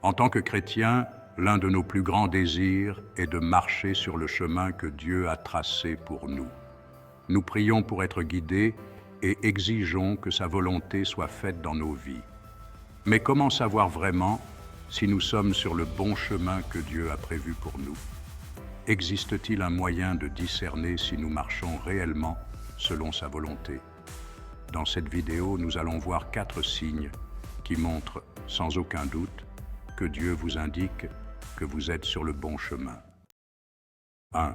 En tant que chrétiens, l'un de nos plus grands désirs est de marcher sur le chemin que Dieu a tracé pour nous. Nous prions pour être guidés et exigeons que sa volonté soit faite dans nos vies. Mais comment savoir vraiment si nous sommes sur le bon chemin que Dieu a prévu pour nous? Existe-t-il un moyen de discerner si nous marchons réellement selon sa volonté? Dans cette vidéo, nous allons voir 4 signes qui montrent, sans aucun doute, que Dieu vous indique que vous êtes sur le bon chemin. 1.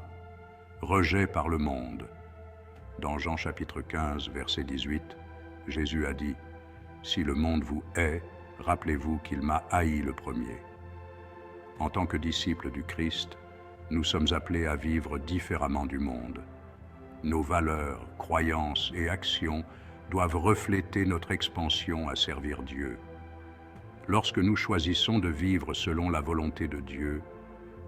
Rejet par le monde. Dans Jean chapitre 15, verset 18, Jésus a dit « Si le monde vous hait, rappelez-vous qu'il m'a haï le premier. » En tant que disciples du Christ, nous sommes appelés à vivre différemment du monde. Nos valeurs, croyances et actions doivent refléter notre expansion à servir Dieu. Lorsque nous choisissons de vivre selon la volonté de Dieu,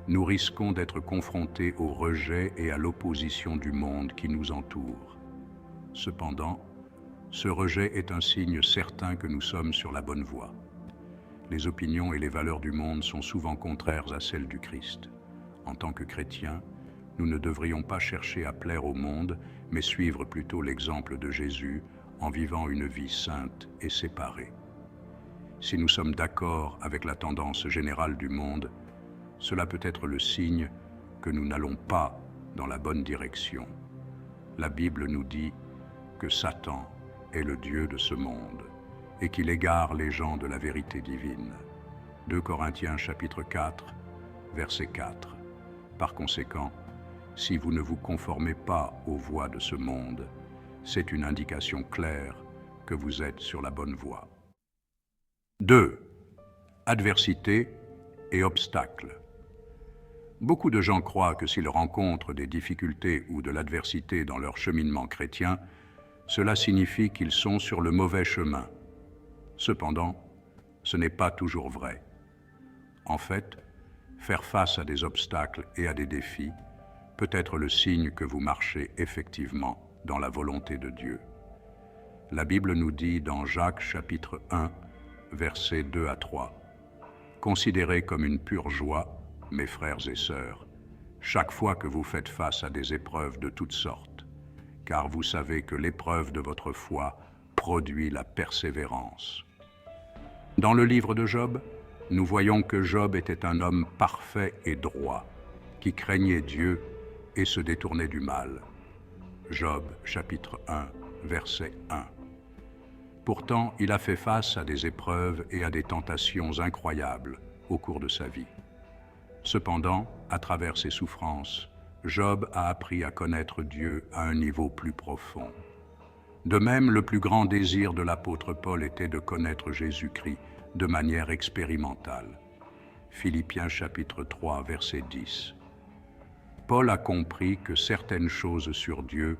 nous risquons d'être confrontés au rejet et à l'opposition du monde qui nous entoure. Cependant, ce rejet est un signe certain que nous sommes sur la bonne voie. Les opinions et les valeurs du monde sont souvent contraires à celles du Christ. En tant que chrétiens, nous ne devrions pas chercher à plaire au monde, mais suivre plutôt l'exemple de Jésus en vivant une vie sainte et séparée. Si nous sommes d'accord avec la tendance générale du monde, cela peut être le signe que nous n'allons pas dans la bonne direction. La Bible nous dit que Satan est le Dieu de ce monde et qu'il égare les gens de la vérité divine. 2 Corinthiens chapitre 4, verset 4. Par conséquent, si vous ne vous conformez pas aux voies de ce monde, c'est une indication claire que vous êtes sur la bonne voie. 2. Adversité et obstacles. Beaucoup de gens croient que s'ils rencontrent des difficultés ou de l'adversité dans leur cheminement chrétien, cela signifie qu'ils sont sur le mauvais chemin. Cependant, ce n'est pas toujours vrai. En fait, faire face à des obstacles et à des défis peut être le signe que vous marchez effectivement dans la volonté de Dieu. La Bible nous dit dans Jacques chapitre 1, versets 2 à 3, « Considérez comme une pure joie, mes frères et sœurs, chaque fois que vous faites face à des épreuves de toutes sortes, car vous savez que l'épreuve de votre foi produit la persévérance. » Dans le livre de Job, nous voyons que Job était un homme parfait et droit, qui craignait Dieu et se détournait du mal. Job chapitre 1, verset 1. Pourtant, il a fait face à des épreuves et à des tentations incroyables au cours de sa vie. Cependant, à travers ses souffrances, Job a appris à connaître Dieu à un niveau plus profond. De même, le plus grand désir de l'apôtre Paul était de connaître Jésus-Christ de manière expérimentale. Philippiens chapitre 3, verset 10. Paul a compris que certaines choses sur Dieu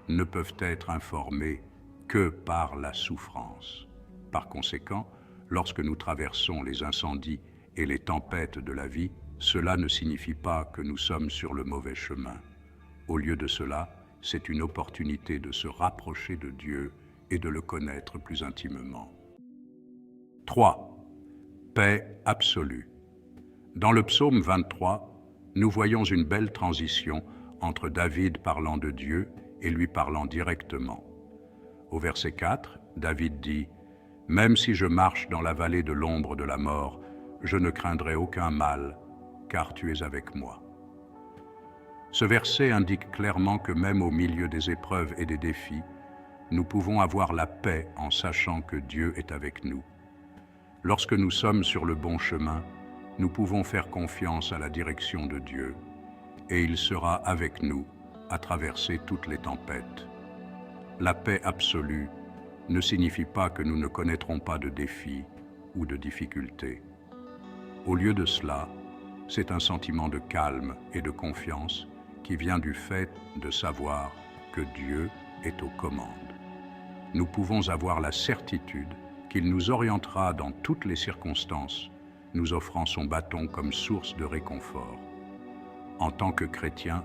ne peuvent être informées que par la souffrance. Par conséquent, lorsque nous traversons les incendies et les tempêtes de la vie, cela ne signifie pas que nous sommes sur le mauvais chemin. Au lieu de cela, c'est une opportunité de se rapprocher de Dieu et de le connaître plus intimement. 3. Paix absolue. Dans le psaume 23, nous voyons une belle transition entre David parlant de Dieu et lui parlant directement. Au verset 4, David dit « Même si je marche dans la vallée de l'ombre de la mort, je ne craindrai aucun mal, car tu es avec moi. » Ce verset indique clairement que même au milieu des épreuves et des défis, nous pouvons avoir la paix en sachant que Dieu est avec nous. Lorsque nous sommes sur le bon chemin, nous pouvons faire confiance à la direction de Dieu, et il sera avec nous à traverser toutes les tempêtes. La paix absolue ne signifie pas que nous ne connaîtrons pas de défis ou de difficultés. Au lieu de cela, c'est un sentiment de calme et de confiance qui vient du fait de savoir que Dieu est aux commandes. Nous pouvons avoir la certitude qu'il nous orientera dans toutes les circonstances, nous offrant son bâton comme source de réconfort. En tant que chrétiens,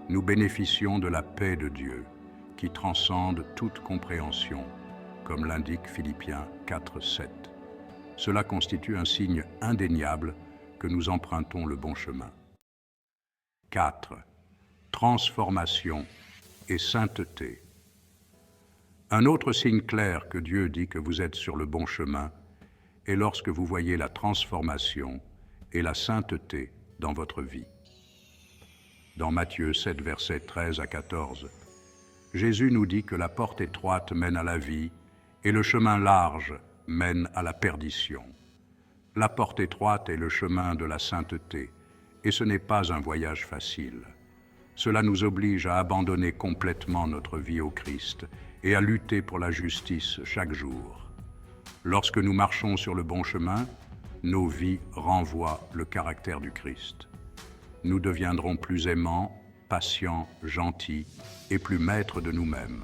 nous bénéficions de la paix de Dieu, qui transcende toute compréhension, comme l'indique Philippiens 4, 7. Cela constitue un signe indéniable que nous empruntons le bon chemin. 4. Transformation et sainteté. Un autre signe clair que Dieu dit que vous êtes sur le bon chemin est lorsque vous voyez la transformation et la sainteté dans votre vie. Dans Matthieu 7, versets 13 à 14, Jésus nous dit que la porte étroite mène à la vie et le chemin large mène à la perdition. La porte étroite est le chemin de la sainteté, et ce n'est pas un voyage facile. Cela nous oblige à abandonner complètement notre vie au Christ et à lutter pour la justice chaque jour. Lorsque nous marchons sur le bon chemin, nos vies renvoient le caractère du Christ. Nous deviendrons plus aimants, patients, gentils et plus maîtres de nous-mêmes.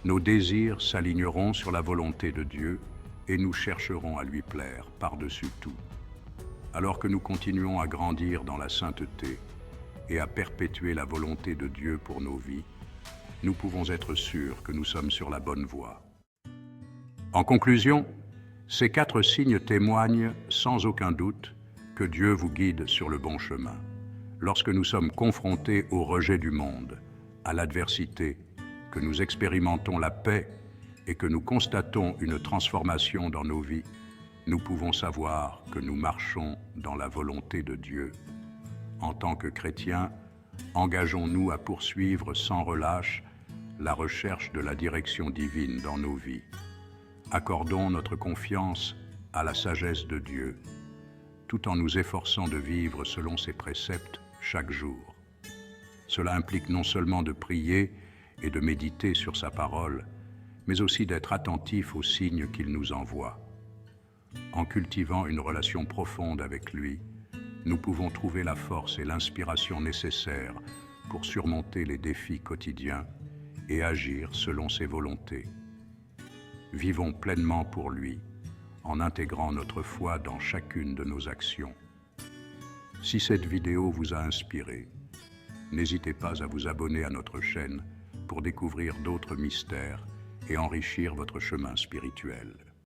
Nos désirs s'aligneront sur la volonté de Dieu et nous chercherons à lui plaire par-dessus tout. Alors que nous continuons à grandir dans la sainteté et à perpétuer la volonté de Dieu pour nos vies, nous pouvons être sûrs que nous sommes sur la bonne voie. En conclusion, ces 4 signes témoignent sans aucun doute que Dieu vous guide sur le bon chemin. Lorsque nous sommes confrontés au rejet du monde, à l'adversité, que nous expérimentons la paix et que nous constatons une transformation dans nos vies, nous pouvons savoir que nous marchons dans la volonté de Dieu. En tant que chrétiens, engageons-nous à poursuivre sans relâche la recherche de la direction divine dans nos vies. Accordons notre confiance à la sagesse de Dieu, tout en nous efforçant de vivre selon ses préceptes chaque jour. Cela implique non seulement de prier et de méditer sur sa parole, mais aussi d'être attentif aux signes qu'il nous envoie. En cultivant une relation profonde avec lui, nous pouvons trouver la force et l'inspiration nécessaires pour surmonter les défis quotidiens et agir selon ses volontés. Vivons pleinement pour lui, en intégrant notre foi dans chacune de nos actions. Si cette vidéo vous a inspiré, n'hésitez pas à vous abonner à notre chaîne pour découvrir d'autres mystères et enrichir votre chemin spirituel.